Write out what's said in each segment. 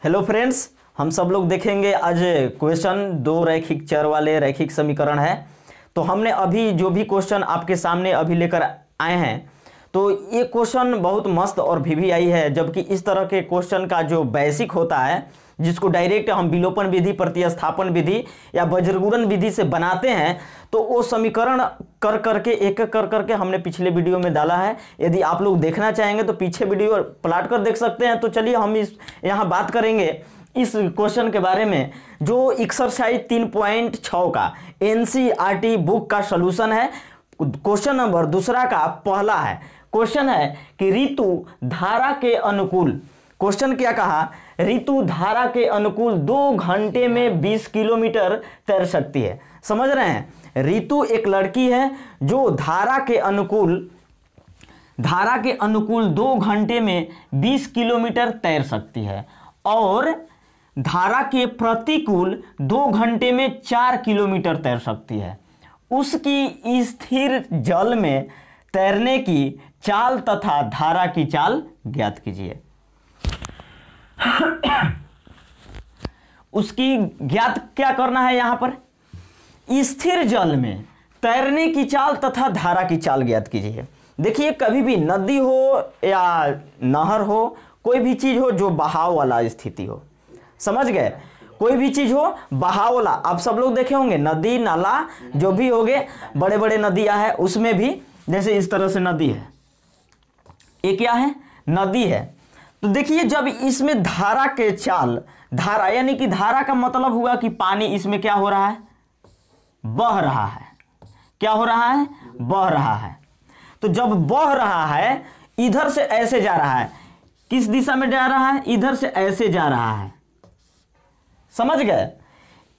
Hello friends, हम सब लोग देखेंगे आज क्वेश्चन दो रैखिक चर वाले रैखिक समीकरण है। तो हमने अभी जो भी क्वेश्चन आपके सामने अभी लेकर आए हैं, तो ये क्वेश्चन बहुत मस्त और वीवीआई है। जबकि इस तरह के क्वेश्चन का जो बेसिक होता है, जिसको डायरेक्ट हम विलोपन विधि, प्रतिस्थापन विधि या वज्रगुणन विधि से बनाते हैं, तो वो समीकरण कर करके एक कर करके हमने पिछले वीडियो में डाला है। यदि आप लोग देखना चाहेंगे तो पीछे वीडियो पलट कर देख सकते हैं। तो चलिए हम यहाँ बात करेंगे इस क्वेश्चन के बारे में, जो एक्सरसाइज 3.6 का एनसीईआरटी बुक का सॉल्यूशन है। क्वेश्चन नंबर दूसरा का पहला है। क्वेश्चन है कि ऋतु धारा के अनुकूल, क्वेश्चन क्या कहा, ऋतु धारा के अनुकूल 2 घंटे में 20 किलोमीटर तैर सकती है। समझ रहे हैं, ऋतु एक लड़की है जो धारा के अनुकूल 2 घंटे में 20 किलोमीटर तैर सकती है और धारा के प्रतिकूल 2 घंटे में 4 किलोमीटर तैर सकती है। उसकी स्थिर जल में तैरने की चाल तथा धारा की चाल ज्ञात कीजिए। उसकी ज्ञात क्या करना है, यहां पर स्थिर जल में तैरने की चाल तथा धारा की चाल ज्ञात कीजिए। देखिए, कभी भी नदी हो या नहर हो, कोई भी चीज हो जो बहाव वाला स्थिति हो, समझ गए, कोई भी चीज हो बहाव वाला। आप सब लोग देखे होंगे नदी नाला जो भी होंगे, बड़े बड़े नदियां हैं, उसमें भी जैसे इस तरह से नदी है, ये क्या है, नदी है। तो देखिए, जब इसमें धारा के चाल, धारा यानी कि धारा का मतलब हुआ कि पानी इसमें क्या हो रहा है, बह रहा है। क्या हो रहा है, बह रहा है। तो जब बह रहा है, इधर से ऐसे जा रहा है, किस दिशा में जा रहा है, इधर से ऐसे जा रहा है, समझ गए,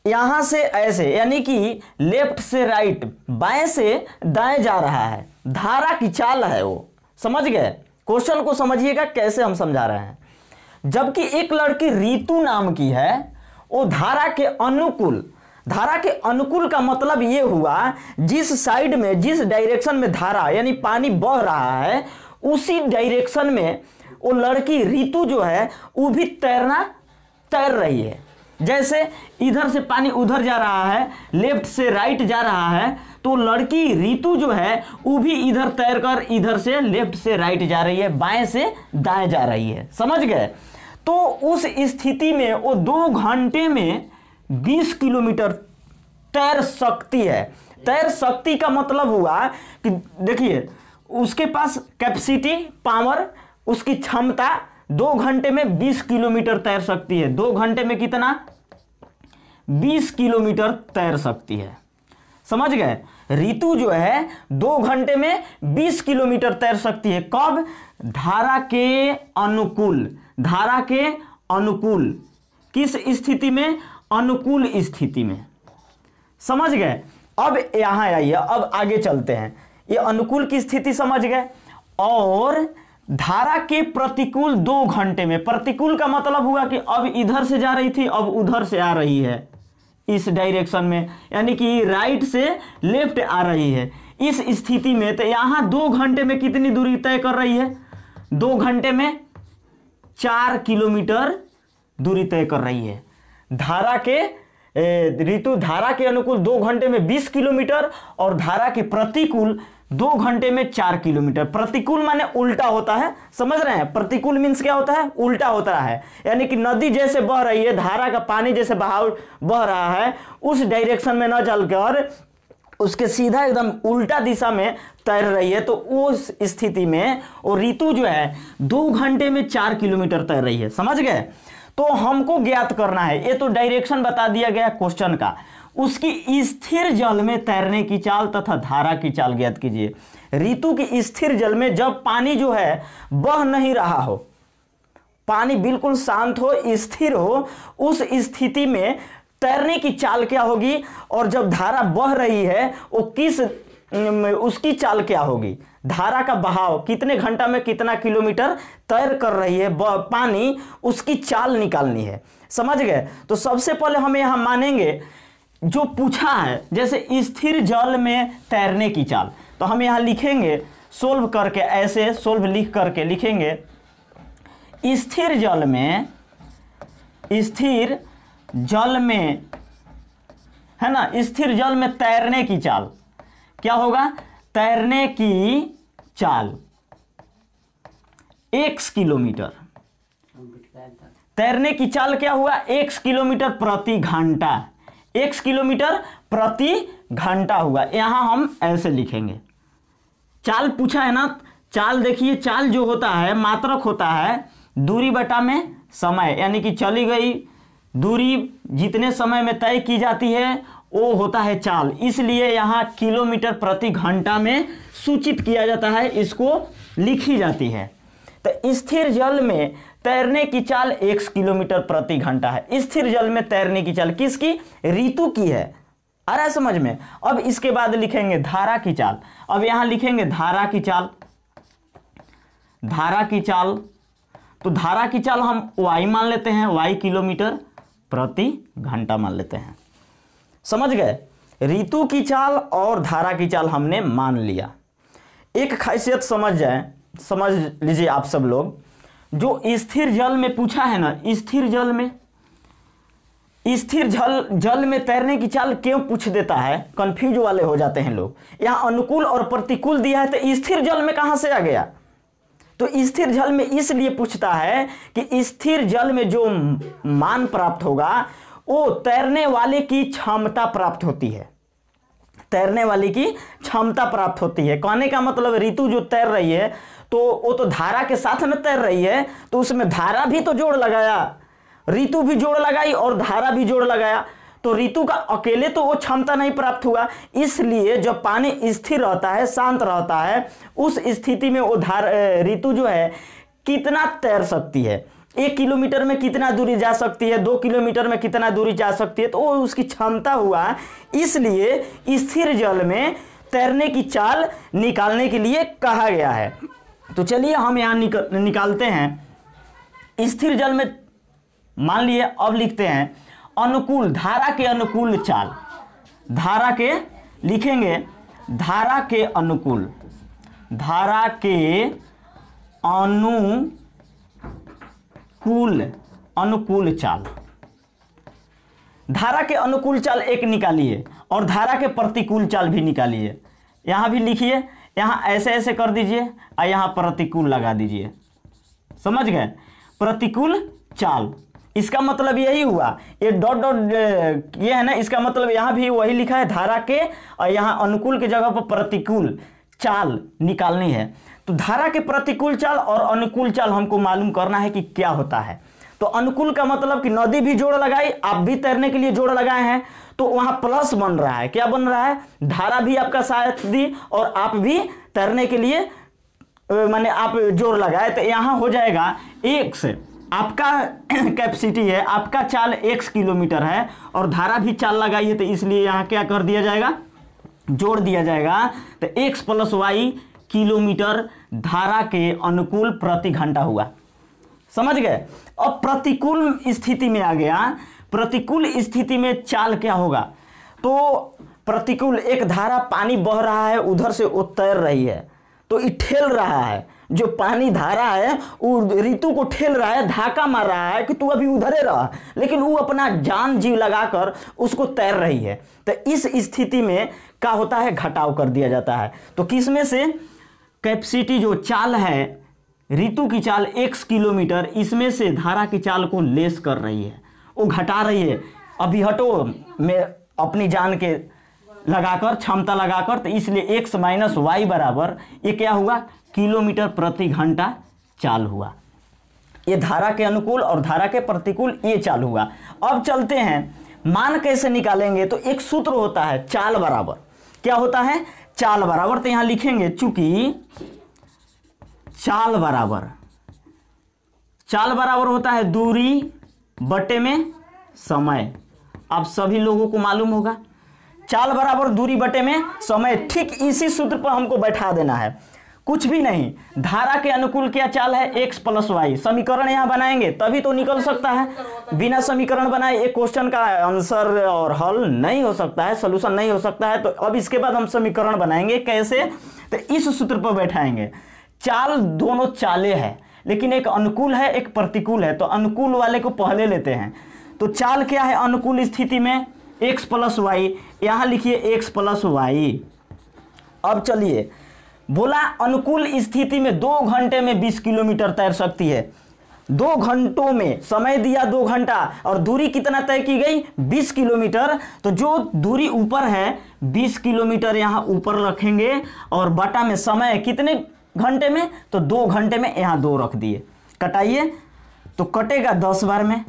यहां से ऐसे, यानी कि लेफ्ट से राइट, बाएं से दाएं जा रहा है। धारा की चाल है वो, समझ गए। क्वेश्चन को समझिएगा कैसे हम समझा रहे हैं। जबकि एक लड़की ऋतु नाम की है, वो धारा के अनुकूल, धारा के अनुकूल का मतलब ये हुआ जिस साइड में, जिस डायरेक्शन में धारा यानी पानी बह रहा है, उसी डायरेक्शन में वो लड़की ऋतु जो है वो भी तैर रही है। जैसे इधर से पानी उधर जा रहा है, लेफ्ट से राइट जा रहा है, तो लड़की ऋतु जो है वो भी इधर तैर कर इधर से लेफ्ट से राइट जा रही है, बाएं से दाएं जा रही है, समझ गए। तो उस स्थिति में वो 2 घंटे में 20 किलोमीटर तैर सकती है। तैर सकती का मतलब हुआ कि देखिए, उसके पास कैपेसिटी, पावर, उसकी क्षमता 2 घंटे में 20 किलोमीटर तैर सकती है। 2 घंटे में कितना, 20 किलोमीटर तैर सकती है, समझ गए। ऋतु जो है 2 घंटे में 20 किलोमीटर तैर सकती है। कब, धारा के अनुकूल, धारा के अनुकूल, किस स्थिति में, अनुकूल स्थिति में, समझ गए। अब यहां आइए, अब आगे चलते हैं। ये अनुकूल की स्थिति समझ गए। और धारा के प्रतिकूल 2 घंटे में, प्रतिकूल का मतलब हुआ कि अब इधर से जा रही थी, अब उधर से आ रही है, इस डायरेक्शन में, यानी कि राइट से लेफ्ट आ रही है। इस स्थिति में तो यहां 2 घंटे में कितनी दूरी तय कर रही है, 2 घंटे में 4 किलोमीटर दूरी तय कर रही है। धारा के ऋतु धारा के अनुकूल 2 घंटे में 20 किलोमीटर और धारा के प्रतिकूल 2 घंटे में 4 किलोमीटर। प्रतिकूल माने उल्टा होता है, समझ रहे हैं। प्रतिकूल मीन्स क्या होता है, उल्टा होता है। यानी कि नदी जैसे बह रही है, धारा का पानी जैसे बहाव बह रहा है, उस डायरेक्शन में न चलकर उसके सीधा एकदम उल्टा दिशा में तैर रही है। तो उस स्थिति में वो ऋतु जो है 2 घंटे में 4 किलोमीटर तैर रही है, समझ गए। तो हमको ज्ञात करना है, ये तो डायरेक्शन बता दिया गया क्वेश्चन का, उसकी स्थिर जल में तैरने की चाल तथा धारा की चाल ज्ञात कीजिए। ऋतु की स्थिर जल में जब पानी जो है बह नहीं रहा हो, पानी बिल्कुल शांत हो, स्थिर हो, उस स्थिति में तैरने की चाल क्या होगी, और जब धारा बह रही है वो किस, उसकी चाल क्या होगी, धारा का बहाव कितने घंटा में कितना किलोमीटर तैर कर रही है पानी, उसकी चाल निकालनी है, समझ गए। तो सबसे पहले हमें यहां मानेंगे जो पूछा है, जैसे स्थिर जल में तैरने की चाल, तो हम यहां लिखेंगे सोल्व करके, ऐसे सोल्व लिख करके लिखेंगे स्थिर जल में स्थिर जल में, है ना, स्थिर जल में तैरने की चाल क्या होगा? तैरने की चाल x किलोमीटर, तैरने की चाल क्या हुआ? x किलोमीटर प्रति घंटा, x किलोमीटर प्रति घंटा हुआ। यहां हम ऐसे लिखेंगे, चाल पूछा है ना, चाल देखिए, चाल जो होता है मात्रक होता है दूरी बटा में समय, यानी कि चली गई दूरी जितने समय में तय की जाती है वो होता है चाल, इसलिए यहाँ किलोमीटर प्रति घंटा में सूचित किया जाता है, इसको लिखी जाती है। तो स्थिर जल में तैरने की चाल x किलोमीटर प्रति घंटा है। स्थिर जल में तैरने की चाल किसकी? ऋतु की है। आ रहा है समझ में? अब इसके बाद लिखेंगे धारा की चाल। अब यहां लिखेंगे धारा की चाल, धारा की चाल, तो धारा की चाल हम y मान लेते हैं, y किलोमीटर प्रति घंटा मान लेते हैं। समझ गए? ऋतु की चाल और धारा की चाल हमने मान लिया। एक खासियत समझ लीजिए आप सब लोग, जो स्थिर जल में पूछा है ना, स्थिर जल में तैरने की चाल क्यों पूछ देता है? कंफ्यूज वाले हो जाते हैं लोग। यहाँ अनुकूल और प्रतिकूल दिया है तो स्थिर जल में कहां से आ गया? तो स्थिर जल में इसलिए पूछता है कि स्थिर जल में जो मान प्राप्त होगा वो तैरने वाले की क्षमता प्राप्त होती है, तैरने वाले की क्षमता प्राप्त होती है। कहने का मतलब ऋतु जो तैर रही है तो वो तो धारा के साथ में तैर रही है, तो उसमें धारा भी तो जोड़ लगाया, ऋतु भी जोड़ लगाई और धारा भी जोड़ लगाया, तो ऋतु का अकेले तो वो क्षमता नहीं प्राप्त हुआ। इसलिए जब पानी स्थिर रहता है, शांत रहता है, उस स्थिति में वो ऋतु जो है कितना तैर सकती है, 1 किलोमीटर में कितना दूरी जा सकती है, 2 किलोमीटर में कितना दूरी जा सकती है, तो वो उसकी क्षमता हुआ। इसलिए स्थिर जल में तैरने की चाल निकालने के लिए कहा गया है। तो चलिए हम यहाँ निकालते हैं। स्थिर जल में मान लिए, अब लिखते हैं अनुकूल, धारा के अनुकूल चाल, धारा के लिखेंगे धारा के अनुकूल, धारा के अनुकूल चाल, धारा के अनुकूल चाल एक निकालिए और धारा के प्रतिकूल चाल भी निकालिए। यहां भी लिखिए, यहां ऐसे ऐसे कर दीजिए और यहां प्रतिकूल लगा दीजिए। समझ गए? प्रतिकूल चाल, इसका मतलब यही हुआ, ये डॉट डॉट ये है ना, इसका मतलब यहां भी वही लिखा है धारा के, और यहां अनुकूल की जगह पर प्रतिकूल चाल निकालनी है। तो धारा के प्रतिकूल चाल और अनुकूल चाल हमको मालूम करना है कि क्या होता है। तो अनुकूल का मतलब कि नदी भी जोड़ लगाई, आप भी तैरने के लिए जोड़ लगाए हैं, तो वहां प्लस बन रहा है। क्या बन रहा है? धारा भी आपका साथ दी और आप भी तैरने के लिए माने आप जोड़ लगाए, तो यहां हो जाएगा x, आपका कैपेसिटी है, आपका चाल x किलोमीटर है और धारा भी चाल लगाई है, तो इसलिए यहां क्या कर दिया जाएगा? जोड़ दिया जाएगा। तो x प्लस y किलोमीटर धारा के अनुकूल प्रति घंटा हुआ। समझ गए? अब प्रतिकूल स्थिति में आ गया। प्रतिकूल स्थिति में चाल क्या होगा? तो प्रतिकूल, एक धारा पानी बह रहा है, उधर से वो तैर रही है, तो ये ठेल रहा है, जो पानी धारा है वो ऋतु को ठेल रहा है, धाका मार रहा है कि तू अभी उधरे रह, लेकिन वो अपना जान जीव लगाकर उसको तैर रही है। तो इस स्थिति में क्या होता है? घटाव कर दिया जाता है। तो किस में से? कैपेसिटी जो चाल है, ऋतु की चाल x किलोमीटर, इसमें से धारा की चाल को लेस कर रही है, वो घटा रही है। अभी हटो में अपनी जान के लगाकर, क्षमता लगाकर, तो इसलिए x माइनस वाई बराबर ये क्या हुआ? किलोमीटर प्रति घंटा चाल हुआ। ये धारा के अनुकूल और धारा के प्रतिकूल ये चाल हुआ। अब चलते हैं, मान कैसे निकालेंगे? तो एक सूत्र होता है चाल बराबर। क्या होता है? चाल बराबर। तो यहां लिखेंगे, चूंकि चाल बराबर होता है दूरी बटे में समय। आप सभी लोगों को मालूम होगा, चाल बराबर दूरी बटे में समय। ठीक इसी सूत्र पर हमको बैठा देना है, कुछ भी नहीं। धारा के अनुकूल क्या चाल है? x plus y. समीकरण यहां बनाएंगे तभी तो निकल सकता है, बिना समीकरण बनाए एक क्वेश्चन का आंसर और हल नहीं हो सकता है, सोल्यूशन नहीं हो सकता है। तो अब इसके बाद हम समीकरण बनाएंगे। कैसे? तो इस सूत्र पर बैठाएंगे। चाल दोनों चालें हैं, लेकिन एक अनुकूल है एक प्रतिकूल है, तो अनुकूल वाले को पहले लेते हैं। तो चाल क्या है अनुकूल स्थिति में, x प्लस वाई, यहाँ लिखिए x प्लस वाई। अब चलिए बोला अनुकूल स्थिति में 2 घंटे में 20 किलोमीटर तैर सकती है। 2 घंटों में समय दिया 2 घंटा और दूरी कितना तय की गई 20 किलोमीटर। तो जो दूरी ऊपर है 20 किलोमीटर यहाँ ऊपर रखेंगे और बटा में समय कितने घंटे में, तो 2 घंटे में, यहाँ 2 रख दिए। कटाइए तो कटेगा 10 बार में,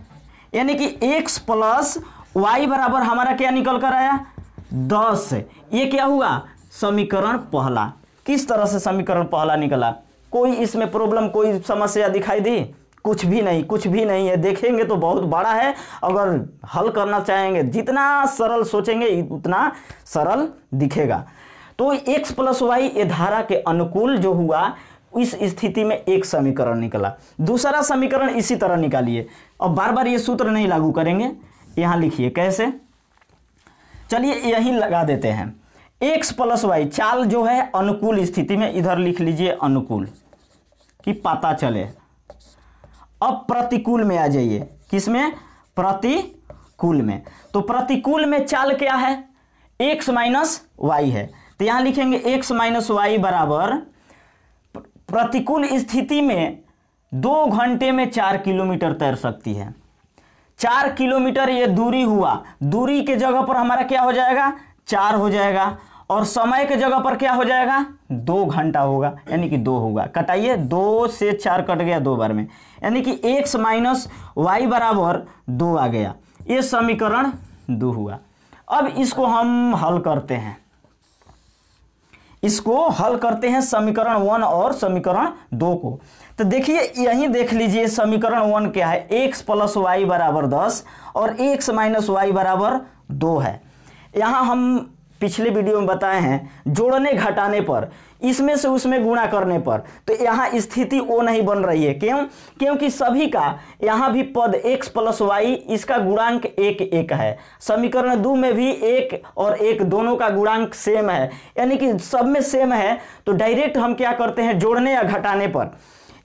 यानी कि x प्लस वाई बराबर हमारा क्या निकल कर आया 10। ये क्या हुआ समीकरण पहला। किस तरह से समीकरण पहला निकला, कोई इसमें प्रॉब्लम कोई समस्या दिखाई दी, कुछ भी नहीं, कुछ भी नहीं है। देखेंगे तो बहुत बड़ा है, अगर हल करना चाहेंगे जितना सरल सोचेंगे उतना सरल दिखेगा। तो x प्लस वाई ये धारा के अनुकूल जो हुआ इस स्थिति में एक समीकरण निकला। दूसरा समीकरण इसी तरह निकालिए, और बार बार ये सूत्र नहीं लागू करेंगे। यहां लिखिए कैसे, चलिए यहीं लगा देते हैं। x प्लस वाई चाल जो है अनुकूल स्थिति में, इधर लिख लीजिए अनुकूल कि पता चले। अब प्रतिकूल में आ जाइए, किसमें प्रतिकूल में। तो प्रतिकूल में चाल क्या है x माइनस वाई है, तो यहां लिखेंगे x माइनस वाई बराबर प्रतिकूल स्थिति में 2 घंटे में 4 किलोमीटर तैर सकती है। 4 किलोमीटर ये दूरी हुआ, दूरी के जगह पर हमारा क्या हो जाएगा 4 हो जाएगा, और समय के जगह पर क्या हो जाएगा 2 घंटा होगा, यानी कि 2 होगा। कटाइए 2 से 4 कट गया 2 बार में, यानी कि x माइनस वाई बराबर 2 आ गया। ये समीकरण 2 हुआ। अब इसको हम हल करते हैं, इसको हल करते हैं समीकरण 1 और समीकरण 2 को। तो देखिए यहीं देख लीजिए समीकरण 1 क्या है, x प्लस वाई बराबर 10 और x माइनस वाई बराबर 2 है। यहां हम पिछले वीडियो में बताए हैं जोड़ने घटाने पर, इसमें से उसमें गुणा करने पर, तो यहाँ स्थिति वो नहीं बन रही है। क्यों? क्योंकि सभी का यहाँ भी पद x प्लस वाई इसका गुणांक 1 1 है। समीकरण 2 में भी 1 और 1 दोनों का गुणांक सेम है, यानी कि सब में सेम है। तो डायरेक्ट हम क्या करते हैं जोड़ने या घटाने पर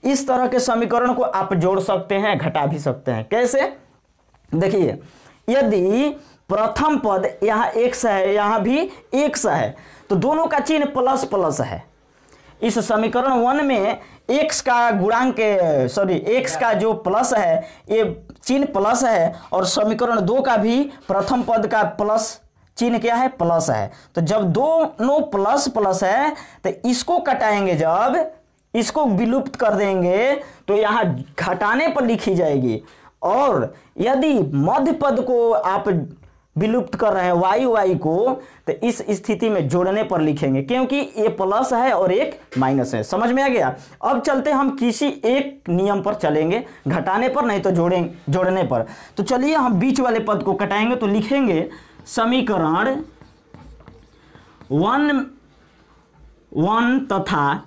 इस तरह के समीकरण को आप जोड़ सकते हैं, घटा भी सकते हैं। कैसे देखिए, यदि प्रथम पद यहाँ x है यहाँ भी x है, तो दोनों का चिन्ह प्लस प्लस है। इस समीकरण 1 में x का गुणांक x का जो प्लस है ये चिन्ह प्लस है, और समीकरण 2 का भी प्रथम पद का प्लस चिन्ह क्या है प्लस है। तो जब दोनों प्लस प्लस है तो इसको कटाएंगे, जब इसको विलुप्त कर देंगे तो यहाँ घटाने पर लिखी जाएगी, और यदि मध्य पद को आप विलुप्त कर रहे हैं वाई वाई को, तो इस स्थिति में जोड़ने पर लिखेंगे, क्योंकि ये प्लस है और एक माइनस है। समझ में आ गया? अब चलते हम किसी एक नियम पर चलेंगे, घटाने पर नहीं तो जोड़ने पर। तो चलिए हम बीच वाले पद को कटाएंगे, तो लिखेंगे समीकरण 1 तथा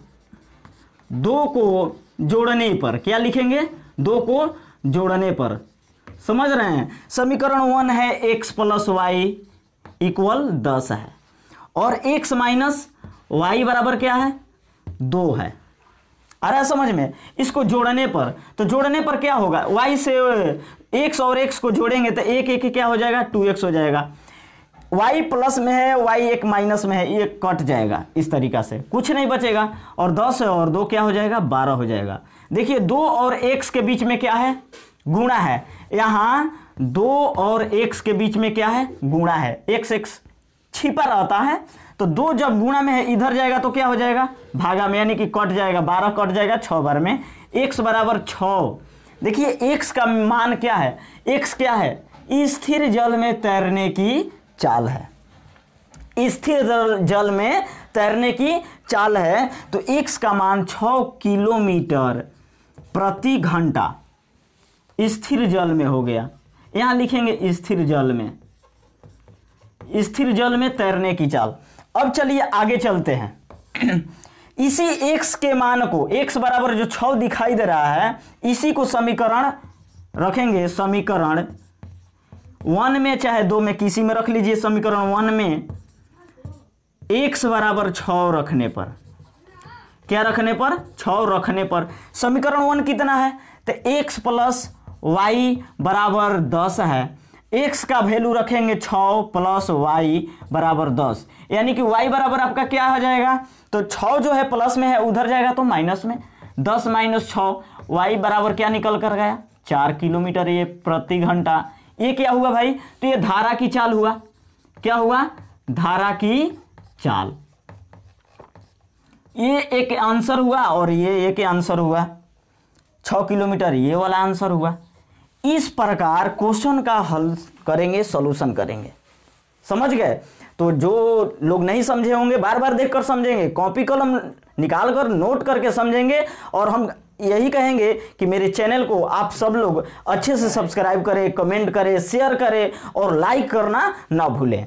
2 को जोड़ने पर, क्या लिखेंगे 2 को जोड़ने पर। समझ रहे हैं? समीकरण 1 है x प्लस वाई इक्वल 10 है, और x माइनस वाई बराबर क्या है 2 है। आ रहा है समझ में? इसको जोड़ने पर, तो जोड़ने पर क्या होगा, y से x और x को जोड़ेंगे तो एक एक क्या हो जाएगा 2x हो जाएगा। y प्लस में है y एक माइनस में है, ये कट जाएगा, इस तरीका से कुछ नहीं बचेगा, और 10 और 2 क्या हो जाएगा 12 हो जाएगा। देखिए 2 और x के बीच में क्या है गुणा है, यहाँ 2 और x के बीच में क्या है गुणा है, x छिपा रहता है, तो 2 जब गुणा में है इधर जाएगा तो क्या हो जाएगा भागा में, यानी कि कट जाएगा, 12 कट जाएगा 6 बार में, x बराबर 6। देखिए x का मान क्या है, x क्या है स्थिर जल में तैरने की चाल है, स्थिर जल में तैरने की चाल है। तो x का मान 6 किलोमीटर प्रति घंटा स्थिर जल में हो गया। यहां लिखेंगे स्थिर जल में, स्थिर जल में तैरने की चाल। अब चलिए आगे चलते हैं। इसी x के मान को, x बराबर जो 6 दिखाई दे रहा है, इसी को समीकरण रखेंगे, समीकरण 1 में चाहे 2 में किसी में रख लीजिए। समीकरण 1 में x बराबर 6 रखने पर क्या रखने पर, 6 रखने पर। समीकरण 1 कितना है, तो x प्लस वाई बराबर 10 है। x का वैल्यू रखेंगे 6 प्लस वाई बराबर 10, यानी कि y बराबर आपका क्या हो जाएगा, तो 6 जो है प्लस में है, उधर जाएगा तो माइनस में, 10 माइनस 6, y बराबर क्या निकल कर गया, 4 किलोमीटर ये प्रति घंटा। ये क्या हुआ भाई, तो ये धारा की चाल हुआ। क्या हुआ, धारा की चाल। ये एक आंसर हुआ और ये एक आंसर हुआ, 6 किलोमीटर ये वाला आंसर हुआ। इस प्रकार क्वेश्चन का हल करेंगे, सॉल्यूशन करेंगे। समझ गए। तो जो लोग नहीं समझे होंगे बार बार देखकर समझेंगे, कॉपी कलम निकाल कर नोट करके समझेंगे। और हम यही कहेंगे कि मेरे चैनल को आप सब लोग अच्छे से सब्सक्राइब करें, कमेंट करें, शेयर करें और लाइक करना ना भूलें।